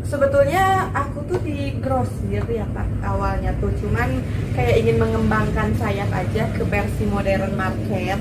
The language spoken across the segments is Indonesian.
Sebetulnya aku tuh di grosir ya Kak awalnya tuh, cuman kayak ingin mengembangkan sayap aja ke versi modern market.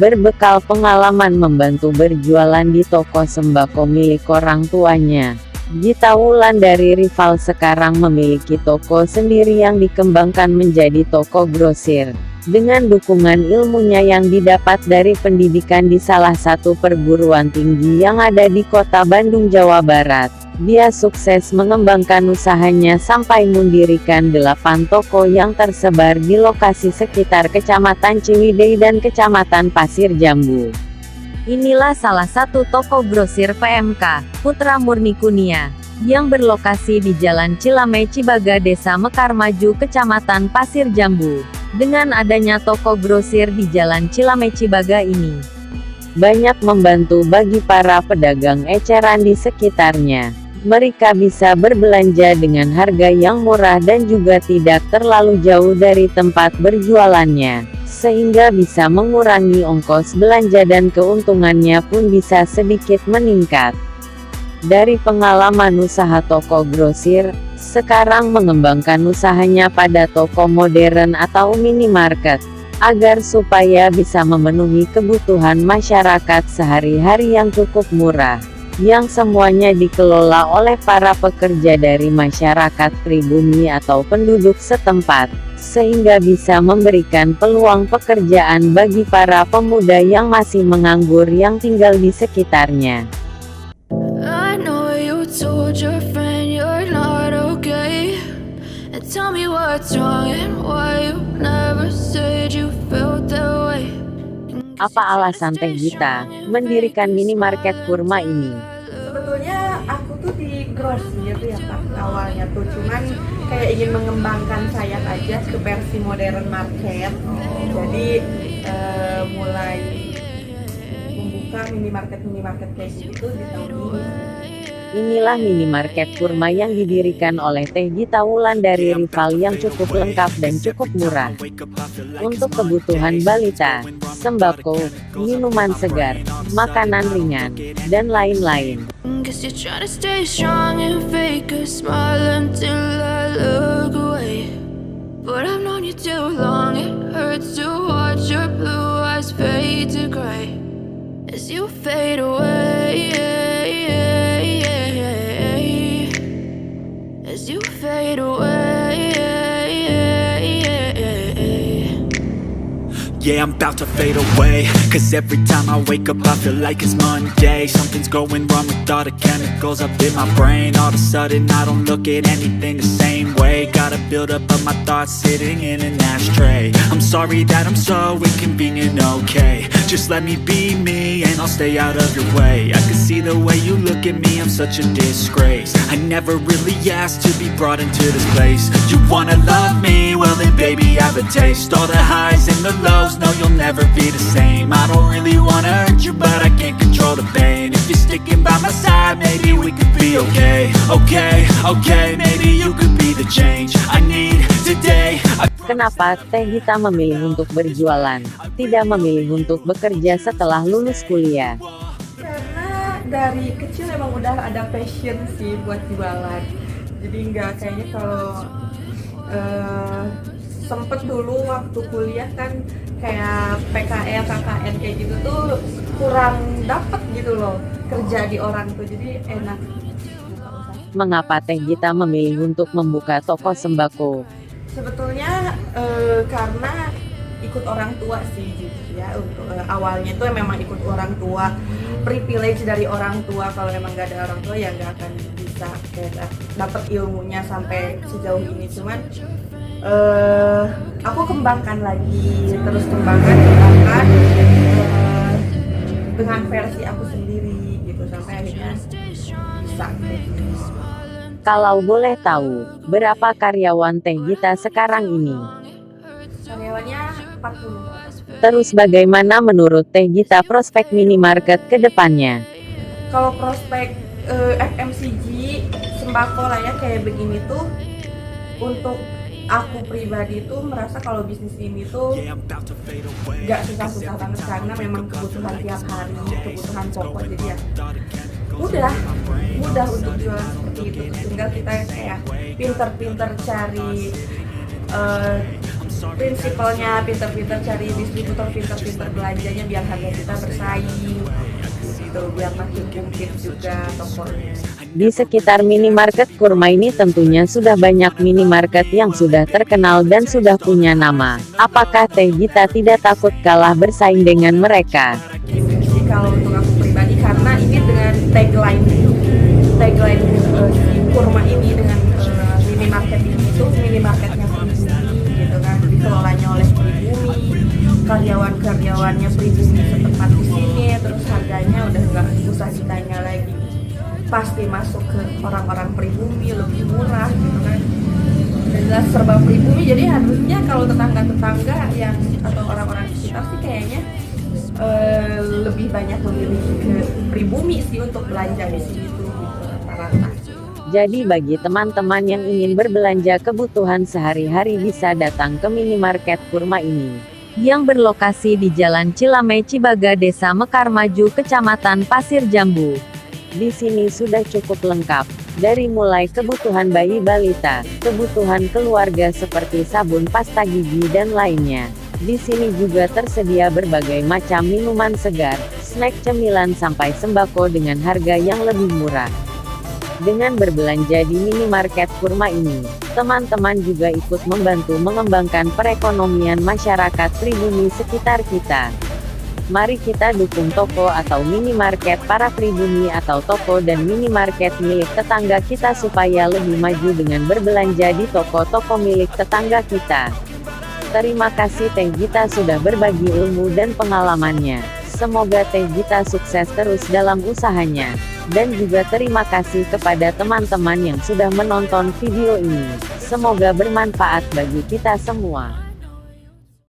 Berbekal pengalaman membantu berjualan di toko sembako milik orang tuanya, Gita Wulandari Rival sekarang memiliki toko sendiri yang dikembangkan menjadi toko grosir. Dengan dukungan ilmunya yang didapat dari pendidikan di salah satu perguruan tinggi yang ada di kota Bandung, Jawa Barat, dia sukses mengembangkan usahanya sampai mendirikan 8 toko yang tersebar di lokasi sekitar Kecamatan Ciwidey dan Kecamatan Pasir Jambu. Inilah salah satu toko grosir PMK, Putra Murni Kunia, yang berlokasi di Jalan Cilame Cibaga, Desa Mekar Maju, Kecamatan Pasir Jambu. Dengan adanya toko grosir di Jalan Cilame Cibaga ini, banyak membantu bagi para pedagang eceran di sekitarnya. Mereka bisa berbelanja dengan harga yang murah dan juga tidak terlalu jauh dari tempat berjualannya, sehingga bisa mengurangi ongkos belanja dan keuntungannya pun bisa sedikit meningkat. Dari pengalaman usaha toko grosir, sekarang mengembangkan usahanya pada toko modern atau minimarket, agar supaya bisa memenuhi kebutuhan masyarakat sehari-hari yang cukup murah, yang semuanya dikelola oleh para pekerja dari masyarakat pribumi atau penduduk setempat, sehingga bisa memberikan peluang pekerjaan bagi para pemuda yang masih menganggur yang tinggal di sekitarnya. I know you told your friend you're not okay, and tell me what's wrong and why you never said you felt that way. Apa alasan Teh Gita mendirikan minimarket kurma ini? Sebetulnya aku tuh di grosir ya Kak awalnya tuh, cuman kayak ingin mengembangkan sayap aja ke versi modern market. Jadi mulai membuka minimarket kayak gitu di tahun ini. Inilah minimarket kurma yang didirikan oleh Teh Gita Wulandari Rival yang cukup lengkap dan cukup murah. Untuk kebutuhan balita, sembako, minuman segar, makanan ringan, dan lain-lain. Guess you're trying to stay strong and fake a smile until I look away. But I've known you too long, it hurts to watch your blue eyes fade to gray as you fade away. As you fade away. Yeah, I'm about to fade away, cause every time I wake up I feel like it's Monday. Something's going wrong with all the chemicals up in my brain. All of a sudden I don't look at anything the same way. Got a buildup of my thoughts sitting in an ashtray. I'm sorry that I'm so inconvenient, okay. Just let me be me and I'll stay out of your way. I can see the way you look at me, I'm such a disgrace. I never really asked to be brought into this place. You wanna love me? Well then baby I have a taste. All the highs and the lows, no you'll never be the same. I don't really wanna hurt you but I can't control the pain. If you're sticking by my side, maybe we could be okay. Okay, maybe you could be the change I need today. Kenapa Teh Gita memilih untuk berjualan, tidak memilih untuk bekerja setelah lulus kuliah? Karena dari kecil emang udah ada passion sih buat jualan. Jadi nggak kayaknya kalau sempet dulu waktu kuliah kan kayak PKL, KKN kayak gitu tuh kurang dapet gitu loh kerja di orang tuh, jadi enak. Mengapa Teh Gita memilih untuk membuka toko sembako? Sebetulnya karena ikut orang tua sih gitu ya. Untuk awalnya tuh memang ikut orang tua, privilege dari orang tua. Kalau memang gak ada orang tua ya nggak akan bisa kayak dapet ilmunya sampai sejauh ini. Cuman aku kembangkan lagi, terus kembangkan dengan versi aku sendiri gitu, sampai akhirnya bisa gitu. Kalau boleh tahu, berapa karyawan Teh Gita sekarang ini? Karyawannya 40. Terus bagaimana menurut Teh Gita prospek minimarket ke depannya? Kalau prospek FMCG sembako lah ya kayak begini tuh, untuk aku pribadi tuh merasa kalau bisnis ini tuh gak susah-susah banget karena memang kebutuhan tiap hari, kebutuhan pokok, jadi ya mudah untuk jualan seperti itu. Tinggal kita kayak pinter-pinter cari prinsipalnya, pinter-pinter cari distributor, pinter-pinter belanjanya biar harga kita bersaing gitu, biar makin mungkin juga tokonya. Di sekitar minimarket Kurma ini tentunya sudah banyak minimarket yang sudah terkenal dan sudah punya nama. Apakah Teh Gita tidak takut kalah bersaing dengan mereka? Gitu sih kalau untuk aku pribadi, karena ini dengan tagline si Kurma ini dengan minimarket ini tuh minimarketnya pribumi gitu kan, dikelolanya oleh pribumi, karyawannya pribumi setempat di sini, terus harganya udah nggak usah ditanya lagi, pasti masuk ke orang-orang pribumi, lebih murah gitu kan. Dan jelas serba pribumi, jadi harusnya kalau tetangga-tetangga yang atau orang-orang di sekitar sih kayaknya lebih banyak memilih ke pribumi sih untuk belanja di sini tuh gitu, rata-rata. Jadi bagi teman-teman yang ingin berbelanja kebutuhan sehari-hari bisa datang ke minimarket Kurma ini, yang berlokasi di Jalan Cilame Cibaga, Desa Mekar Maju, Kecamatan Pasir Jambu. Di sini sudah cukup lengkap, dari mulai kebutuhan bayi balita, kebutuhan keluarga seperti sabun, pasta gigi dan lainnya. Di sini juga tersedia berbagai macam minuman segar, snack, cemilan sampai sembako dengan harga yang lebih murah. Dengan berbelanja di minimarket Kurma ini, teman-teman juga ikut membantu mengembangkan perekonomian masyarakat pribumi sekitar kita. Mari kita dukung toko atau minimarket para pribumi atau toko dan minimarket milik tetangga kita supaya lebih maju dengan berbelanja di toko-toko milik tetangga kita. Terima kasih Teh Gita sudah berbagi ilmu dan pengalamannya. Semoga Teh Gita sukses terus dalam usahanya. Dan juga terima kasih kepada teman-teman yang sudah menonton video ini. Semoga bermanfaat bagi kita semua.